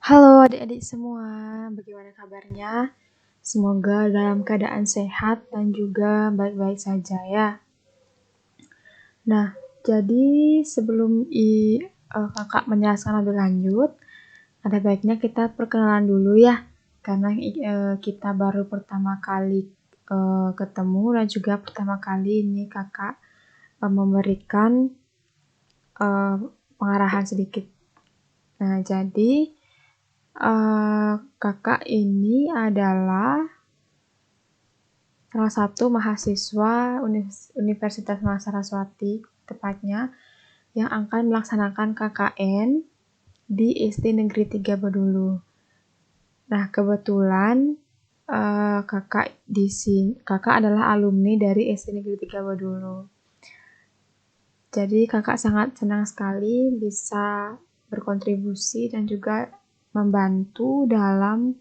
Halo adik-adik semua, bagaimana kabarnya? Semoga dalam keadaan sehat dan juga baik-baik saja ya. Nah, jadi sebelum kakak menjelaskan lebih lanjut, ada baiknya kita perkenalan dulu ya, karena kita baru pertama kali ketemu dan juga pertama kali ini kakak memberikan pengarahan sedikit. Nah, jadi kakak ini adalah salah satu mahasiswa Universitas Mahasiswati tepatnya yang akan melaksanakan KKN di SD Negeri 3 Bedulu. Nah, kebetulan kakak adalah alumni dari SD Negeri 3 Bedulu. Jadi kakak sangat senang sekali bisa berkontribusi dan juga membantu dalam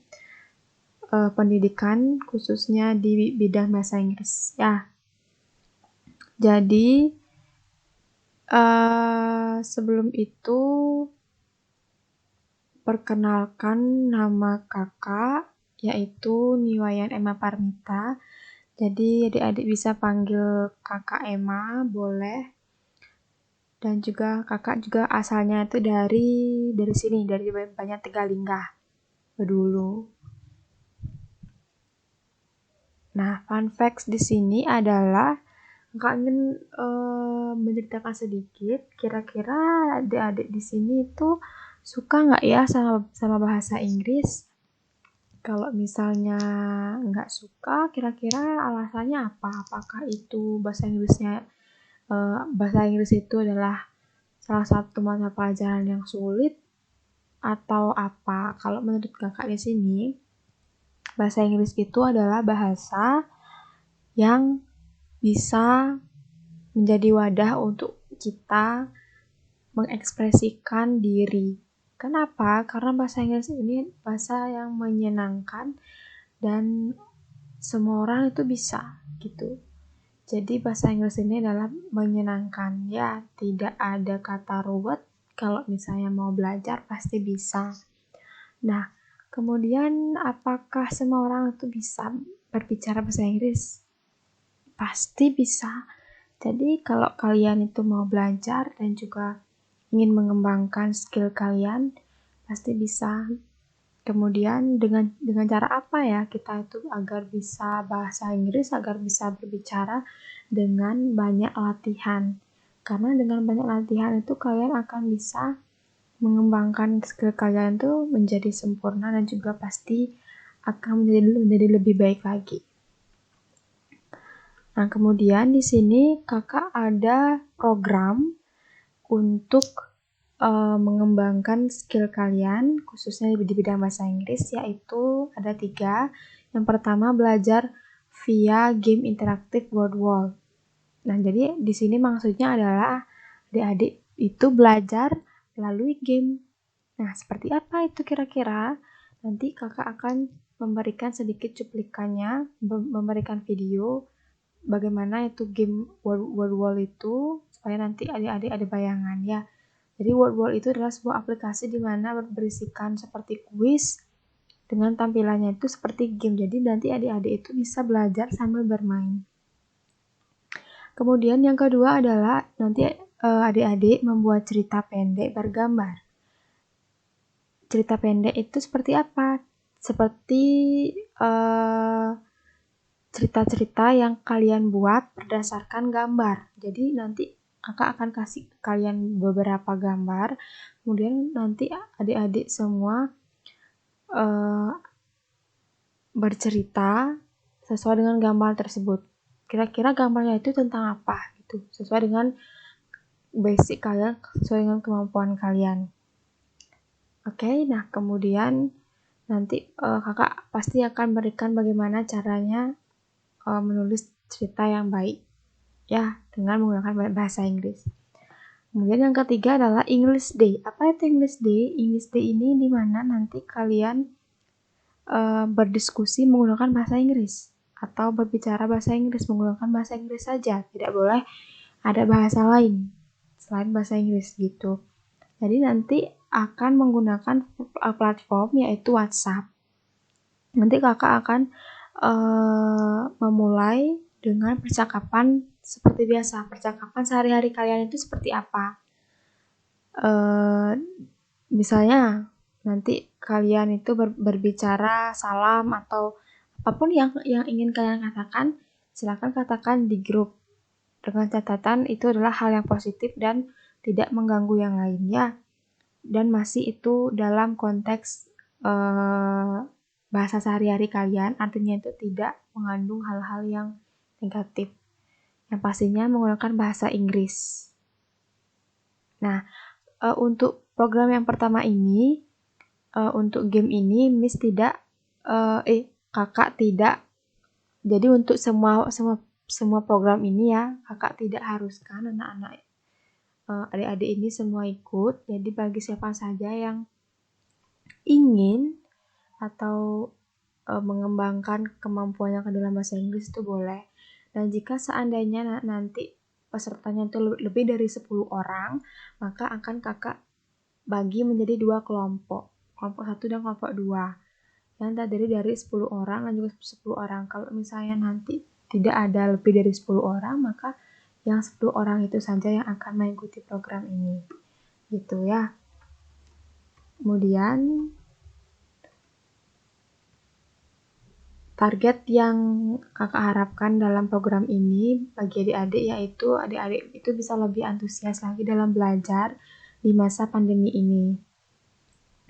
pendidikan khususnya di bidang bahasa Inggris ya. Jadi sebelum itu perkenalkan nama kakak yaitu Niwayan Emma Parmita. Jadi adik-adik bisa panggil kakak Emma boleh. Dan juga kakak juga asalnya itu dari sini, dari Banyantigalinggah Bedulu. Nah, fun facts di sini adalah kakak ingin menceritakan sedikit, kira-kira adik-adik di sini itu suka nggak ya sama bahasa Inggris? Kalau misalnya nggak suka, kira-kira alasannya apa? Apakah itu bahasa Inggris itu adalah salah satu mata pelajaran yang sulit atau apa? Kalau menurut kakak di sini, bahasa Inggris itu adalah bahasa yang bisa menjadi wadah untuk kita mengekspresikan diri. Kenapa? Karena bahasa Inggris ini bahasa yang menyenangkan dan semua orang itu bisa gitu. Jadi bahasa Inggris ini adalah menyenangkan ya, tidak ada kata ruwet. Kalau misalnya mau belajar pasti bisa. Nah, kemudian apakah semua orang itu bisa berbicara bahasa Inggris? Pasti bisa. Jadi kalau kalian itu mau belajar dan juga ingin mengembangkan skill kalian, pasti bisa. Kemudian dengan cara apa ya kita itu agar bisa bahasa Inggris, agar bisa berbicara dengan banyak latihan. Karena dengan banyak latihan itu kalian akan bisa mengembangkan skill kalian itu menjadi sempurna dan juga pasti akan menjadi lebih baik lagi. Nah, kemudian di sini kakak ada program untuk mengembangkan skill kalian, khususnya di bidang bahasa Inggris, yaitu ada 3. Yang pertama, belajar via game interaktif Word Wall. Nah, jadi di sini maksudnya adalah adik-adik itu belajar melalui game. Nah, seperti apa itu kira-kira? Nanti kakak akan memberikan sedikit cuplikannya, memberikan video bagaimana itu game Word Wall itu, supaya nanti adik-adik ada bayangan ya. Jadi Word Wall itu adalah sebuah aplikasi di mana berisikan seperti kuis dengan tampilannya itu seperti game. Jadi nanti adik-adik itu bisa belajar sambil bermain. Kemudian yang kedua adalah nanti adik-adik membuat cerita pendek bergambar. Cerita pendek itu seperti apa? Seperti cerita-cerita yang kalian buat berdasarkan gambar. Jadi nanti kakak akan kasih kalian beberapa gambar, kemudian nanti adik-adik semua bercerita sesuai dengan gambar tersebut. Kira-kira gambarnya itu tentang apa gitu, sesuai dengan basic kalian, sesuai dengan kemampuan kalian. Oke, nah kemudian nanti kakak pasti akan berikan bagaimana caranya menulis cerita yang baik ya, dengan menggunakan bahasa Inggris. Kemudian yang ketiga adalah English Day. Apa itu English Day? English Day ini dimana nanti kalian berdiskusi menggunakan bahasa Inggris atau berbicara bahasa Inggris menggunakan bahasa Inggris saja, tidak boleh ada bahasa lain selain bahasa Inggris gitu. Jadi nanti akan menggunakan platform yaitu WhatsApp. Nanti kakak akan memulai dengan percakapan seperti biasa. Percakapan sehari-hari kalian itu seperti apa? Misalnya nanti kalian itu berbicara salam atau apapun yang ingin kalian katakan, silakan katakan di grup. Dengan catatan itu adalah hal yang positif dan tidak mengganggu yang lainnya. Dan masih itu dalam konteks bahasa sehari-hari kalian, artinya itu tidak mengandung hal-hal yang negatif. Yang pastinya menggunakan bahasa Inggris. Nah, untuk program yang pertama ini, untuk game ini Miss tidak, kakak tidak. Jadi untuk semua program ini ya, kakak tidak haruskan anak-anak adik-adik ini semua ikut. Jadi bagi siapa saja yang ingin atau mengembangkan kemampuannya ke dalam bahasa Inggris itu boleh. Dan jika seandainya nanti pesertanya itu lebih dari 10 orang, maka akan kakak bagi menjadi 2 kelompok. Kelompok 1 dan kelompok 2. Yang terdiri dari 10 orang dan juga 10 orang. Kalau misalnya nanti tidak ada lebih dari 10 orang, maka yang 10 orang itu saja yang akan mengikuti program ini. Gitu ya. Kemudian target yang kakak harapkan dalam program ini bagi adik-adik yaitu adik-adik itu bisa lebih antusias lagi dalam belajar di masa pandemi ini.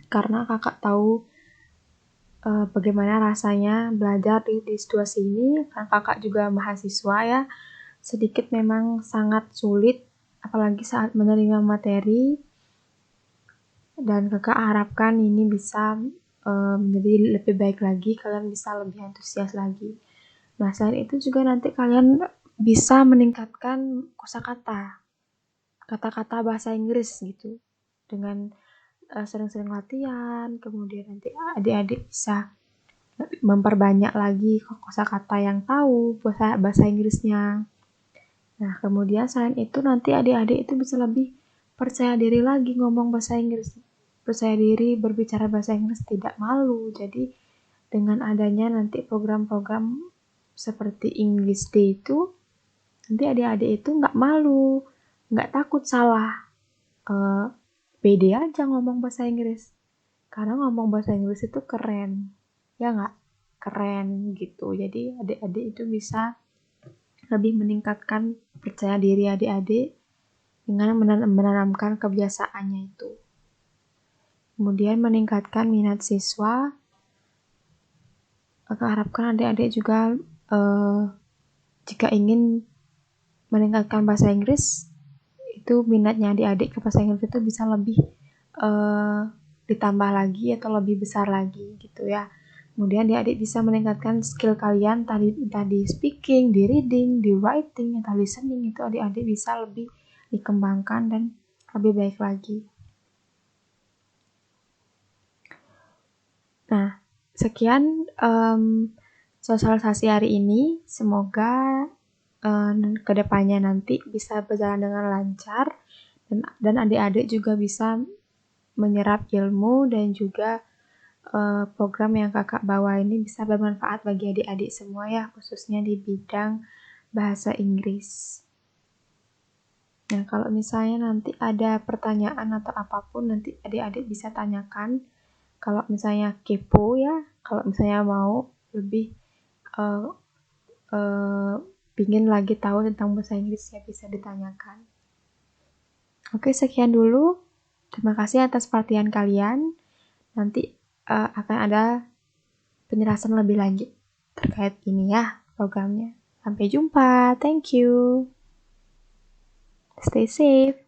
Karena kakak tahu bagaimana rasanya belajar di situasi ini, karena kakak juga mahasiswa ya, sedikit memang sangat sulit, apalagi saat menerima materi, dan kakak harapkan ini bisa menjadi lebih baik lagi, kalian bisa lebih antusias lagi. Nah, selain itu juga nanti kalian bisa meningkatkan kosakata, kata-kata bahasa Inggris gitu, dengan sering-sering latihan, kemudian nanti adik-adik bisa memperbanyak lagi kosakata yang tahu bahasa Inggrisnya. Nah, kemudian selain itu nanti adik-adik itu bisa lebih percaya diri lagi ngomong bahasa Inggris. Percaya diri berbicara bahasa Inggris, tidak malu. Jadi dengan adanya nanti program-program seperti English Day itu, nanti adik-adik itu nggak malu, nggak takut salah. Pede aja ngomong bahasa Inggris. Karena ngomong bahasa Inggris itu keren. Ya nggak? Keren gitu. Jadi adik-adik itu bisa lebih meningkatkan percaya diri adik-adik dengan menanamkan kebiasaannya itu. Kemudian meningkatkan minat siswa. Aku harapkan adik-adik juga jika ingin meningkatkan bahasa Inggris, itu minatnya adik-adik ke bahasa Inggris itu bisa lebih ditambah lagi atau lebih besar lagi gitu ya. Kemudian adik-adik bisa meningkatkan skill kalian entah di speaking, di reading, di writing, atau listening, itu adik-adik bisa lebih dikembangkan dan lebih baik lagi. Nah, sekian sosialisasi hari ini. Semoga kedepannya nanti bisa berjalan dengan lancar dan adik-adik juga bisa menyerap ilmu dan juga program yang kakak bawa ini bisa bermanfaat bagi adik-adik semua ya, khususnya di bidang bahasa Inggris. Nah, kalau misalnya nanti ada pertanyaan atau apapun, nanti adik-adik bisa tanyakan. Kalau misalnya kepo ya, kalau misalnya mau lebih pingin lagi tahu tentang bahasa Inggris ya bisa ditanyakan. Oke, sekian dulu. Terima kasih atas perhatian kalian. Nanti akan ada penjelasan lebih lanjut terkait ini ya programnya. Sampai jumpa. Thank you. Stay safe.